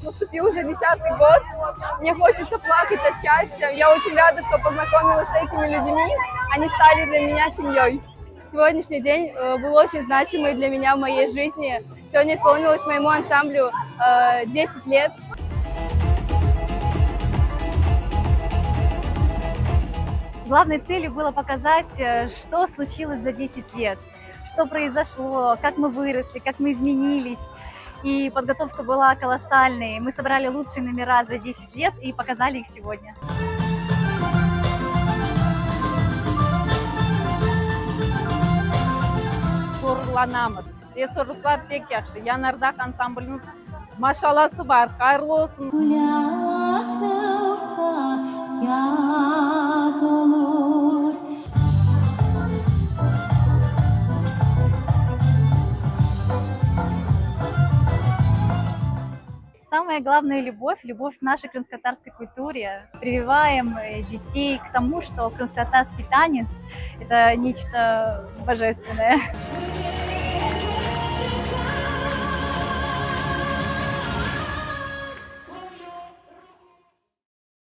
Наступил уже 10-й год, мне хочется плакать от счастья. Я очень рада, что познакомилась с этими людьми, они стали для меня семьей. Сегодняшний день был очень значимый для меня в моей жизни. Сегодня исполнилось моему ансамблю 10 лет. Главной целью было показать, что случилось за 10 лет, что произошло, как мы выросли, как мы изменились. И подготовка была колоссальной. Мы собрали лучшие номера за 10 лет и показали их сегодня. Gururlanamız. Resurluklar pek yaxşı. Yanardaq ansamblimiz maşalası var. Hayırlı olsun. Самая главная любовь к нашей крымско-татарской культуре. Прививаем детей к тому, что крымско-татарский танец – это нечто божественное.